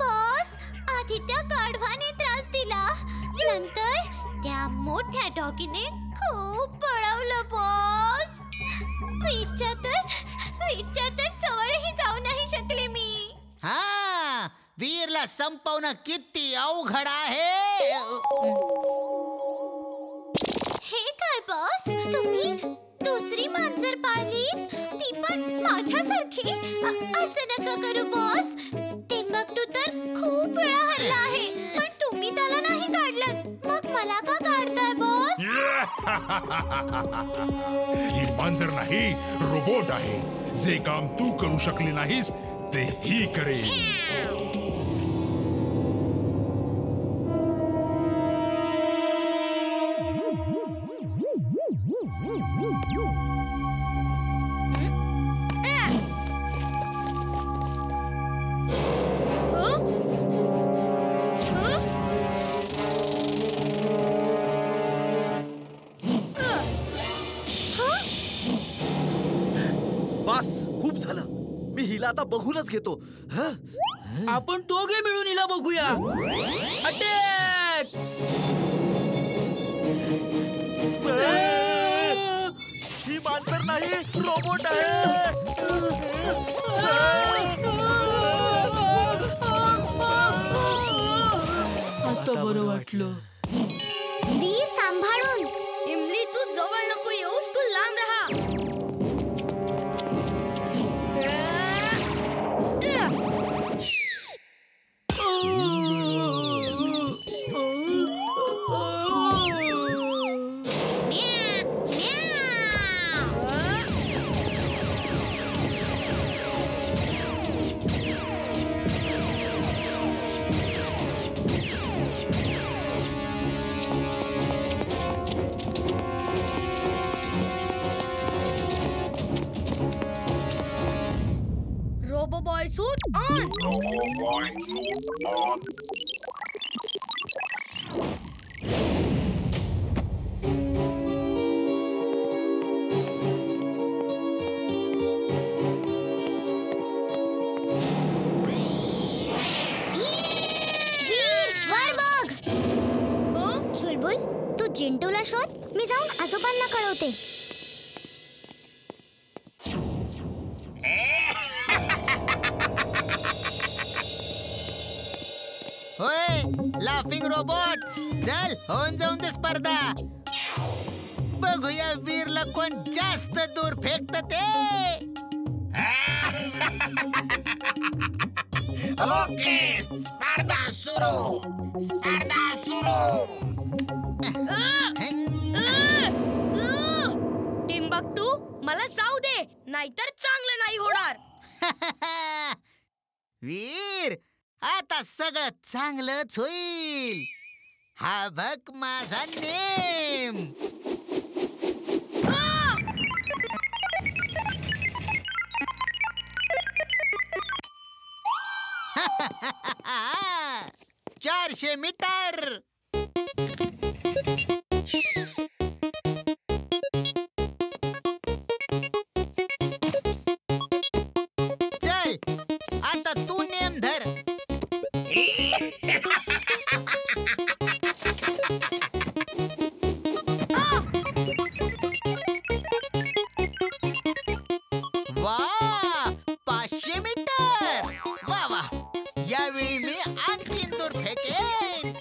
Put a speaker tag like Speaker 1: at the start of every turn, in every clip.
Speaker 1: Boss, आधी त्या गाढवाने त्रास दिला, नंतर त्या मोठ्या डॉगीने खूप पळवलं बॉस. वीरच्या तर जवळही जाऊ नाही शकले मी.
Speaker 2: हा, वीरला संपवणं किती अवघड आहे.
Speaker 1: हे काय बॉस, तुम्ही दुसरी मांजर पाळलीत, ती पण माझ्यासारखी? असं नका करू बॉस. टिंबकटू तर खूप वेळा हरला आहे, पण तुम्ही त्याला नाही काढलं. मग मला का काढताय बॉस?
Speaker 3: ही मांजर नाही, रोबोट आहे. जे काम तू करू शकली नाहीस ते ही करेल.
Speaker 4: खूप झालं, मी हिला आता बघूनच घेतो.
Speaker 5: आपण दोघे मिळून हिला बघूया. अटॅक!
Speaker 4: ही मांजर नाही, रोबोट आहे.
Speaker 5: आता बरं वाटलं.
Speaker 1: वीर सांभाळून.
Speaker 6: इमली, तू जवळ नको येऊस, तू लांब राहा. Robo-Boy suit on!
Speaker 3: Robo-Boy suit on!
Speaker 1: चुलबुल, तू चिंटूला शोध, मी जाऊन आजोबांना कळवते.
Speaker 2: होय, लाफिंग रोबोट, चल होऊन जाऊन दे स्पर्धा. बघूया वीरला कोण जास्त दूर फेकत ते.
Speaker 7: ओके, स्पर्धा सुरू.
Speaker 6: टिंबकटू, मला जाऊ दे, नाहीतर चांगलं नाही होणार.
Speaker 2: वीर, आता सगळं चांगलंच होईल. हा बघ माझा नेम. चारशे मीटर. चल, आता तू नेम धर. वा, 500 मीटर. वा वा, यावेळी मी आणखीन दूर फेकेन.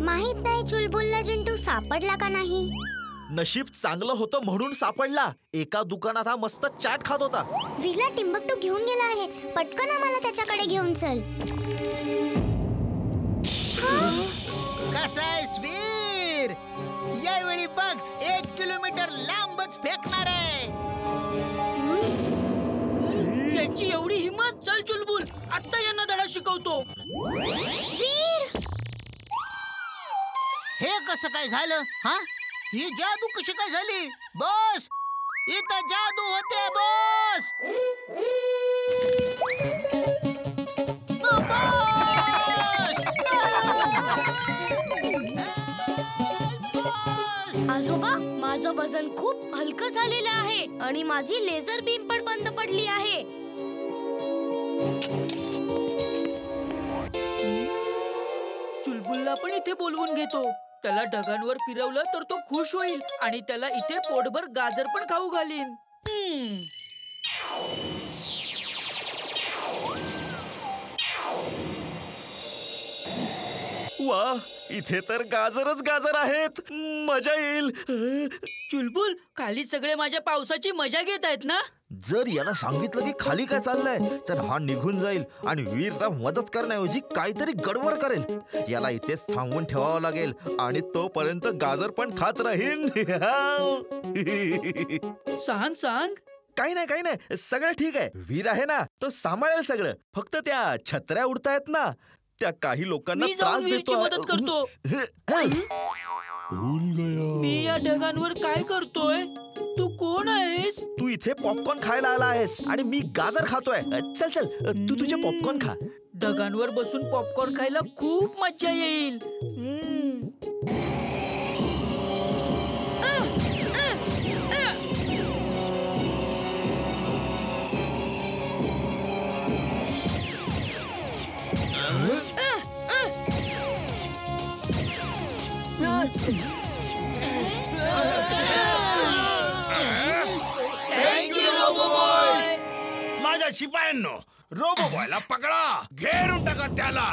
Speaker 1: माहित नाही चुलबुलला चिंटू सापडला का नाही.
Speaker 4: नशीब चांगलं होतं म्हणून सापडला. एका दुकानात हा मस्त चाट खात होता.
Speaker 1: वीरला टिंबकटू घेऊन गेला आहे, पटकन आम्हाला त्याच्याकडे घेऊन चल.
Speaker 2: कसा आहेस वीर? यावेळी बघ, 1 किलोमीटर लांबच फेकणार आहे.
Speaker 5: यांची एवढी हिम्मत. चल चुलबुल, आता यांना धडा शिकवतो.
Speaker 1: वीर,
Speaker 2: हे कसं काय झालं? हा, ही जादू कशी काय झाली? बॉस, इथं जादू होते बॉस. बॉस!
Speaker 6: आजोबा, माझं वजन खूप हलकं झालेलं आहे आणि माझी लेझर बीम पण बंद पडली आहे.
Speaker 5: चुलबुलला पण इथे बोलवून घेतो. त्याला ढगांवर फिरवलं तर तो खुश होईल आणि त्याला इथे पोटभर गाजर पण खाऊ घालीन.
Speaker 4: वा, इथे तर गाजरच गाजर आहेत. मजा येईल.
Speaker 5: चुलबुल, खाली सगळे माझ्या पावसाची मजा घेत आहेत ना?
Speaker 4: जर याला सांगितलं की खाली काय चाललंय तर हा निघून जाईल आणि वीरला मदत करण्याऐवजी काहीतरी गडबड करेल. याला इथेच थांबवून ठेवावं लागेल आणि तोपर्यंत गाजर पण खात राहील.
Speaker 5: सांग सांग.
Speaker 4: काही नाही, सगळं ठीक आहे. वीर आहे ना, तो सांभाळेल सगळं. फक्त त्या छत्र्या उडतायत ना, त्या काही लोकांना
Speaker 5: मी जाऊन
Speaker 4: त्रास
Speaker 5: वीरची
Speaker 4: देतो.
Speaker 5: मदत करतो. मी या ढगांवर काय करतोय? तू कोण आहेस?
Speaker 4: तू इथे पॉपकॉर्न खायला आला आहेस आणि मी गाजर खातोय. चल तू तुझे पॉपकॉर्न खा.
Speaker 5: ढगांवर बसून पॉपकॉर्न खायला खूप मजा येईल.
Speaker 7: माझ्या शिपायांनो, रोबो बॉयला पकडा, घेरून टाका त्याला.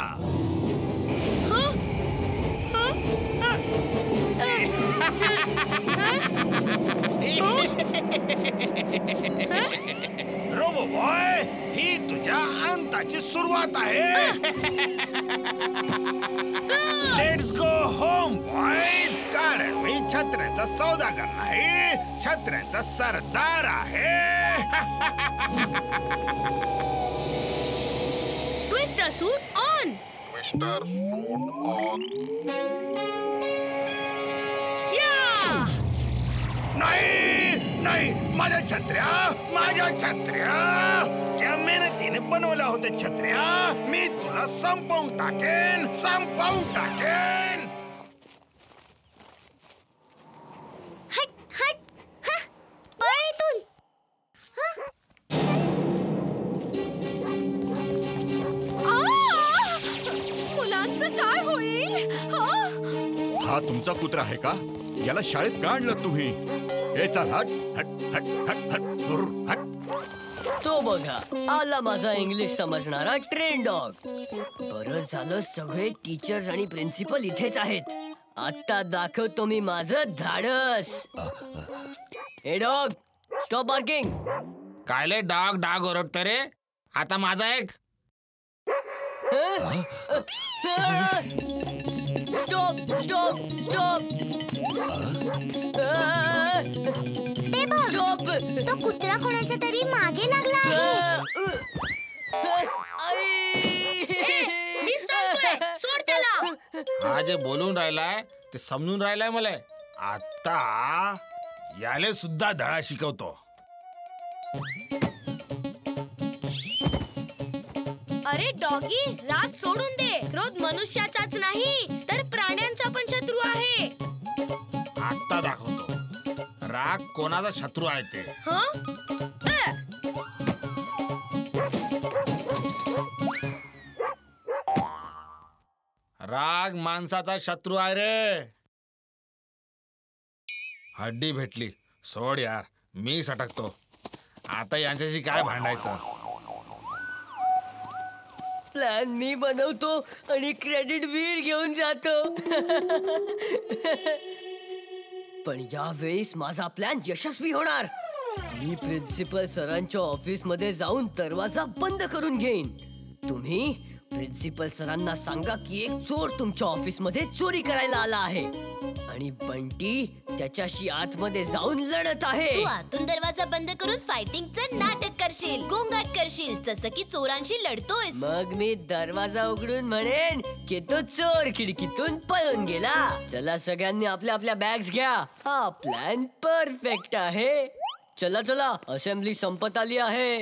Speaker 7: रोबो बॉय, ही तुझ्या अंताची सुरुवात आहे. लेट्स गो होम बॉयज, कारण मी छत्र्याचा सौदागर नाही, छत्र्याचा सरदार आहे.
Speaker 6: Twister suit on.
Speaker 7: नाही, माझ्या छत्र्या त्या मेहनतीने बनवल्या होत्या छत्र्या. मी तुला संपवून टाकेन.
Speaker 1: हट पळ इथून.
Speaker 6: मुलांचं काय होईल?
Speaker 8: हा तुमचा कुत्रा आहे का? याला शाळेत का आणलं तुम्ही? ए चल, हट हट हट हट हट हुर्र, हट.
Speaker 9: तो बघा, आला माझा इंग्लिश समजणारा ट्रेन डॉग. बरं झालं सगळे टीचर्स आणि प्रिन्सिपल इथेच आहेत. आता दाखवतो मी माझं धाडस. A dog, stop barking.
Speaker 7: कायले डाग ओरडतो रे? आता माझा ऐक.
Speaker 9: Stop stop stop.
Speaker 1: ते बघ,
Speaker 9: स्टॉप.
Speaker 1: तो कुत्रा कोणाच्या तरी मागे लागला आहे.
Speaker 6: मी सांगतोय, सोड त्याला.
Speaker 7: हा जे बोलून राहिलाय ते समजून राहिलाय मला. आता याले सुद्धा धडा शिकवतो.
Speaker 6: अरे डॉगी, राग सोडून दे. क्रोध मनुष्याचाच नाही तर प्राण्यांचा पण शत्रू आहे.
Speaker 7: आता दाखवतो राग कोणाचा शत्रू आहे ते. राग माणसाचा शत्रू आहे रे. हड्डी भेटली, सोड यार, मी सटकतो. आता यांच्याशी काय भांडायचं?
Speaker 9: प्लॅन मी बनवतो आणि क्रेडिट वीर घेऊन जातो. पण यावेळेस माझा प्लॅन यशस्वी होणार. मी प्रिन्सिपल सरांच्या ऑफिस मध्ये जाऊन दरवाजा बंद करून घेईन. तुम्ही प्रिन्सिपल सरांना सांगा की एक चोर तुमच्या ऑफिस मध्ये चोरी करायला आला आहे आणि बंटी त्याच्याशी आतमध्ये जाऊन लढत आहे.
Speaker 1: तू आतून दरवाजा बंद करून फायटिंगचं नाटक करशील, गोंगाट करशील, जसं की चोरांशी लढतोय.
Speaker 9: मग मी दरवाजा उघडून म्हणेन की तो चोर खिडकीतून पळून गेला. चला सगळ्यांनी आपल्या आपल्या बॅग्स घ्या. हा प्लॅन परफेक्ट आहे. चला असेंब्ली संपत आली आहे.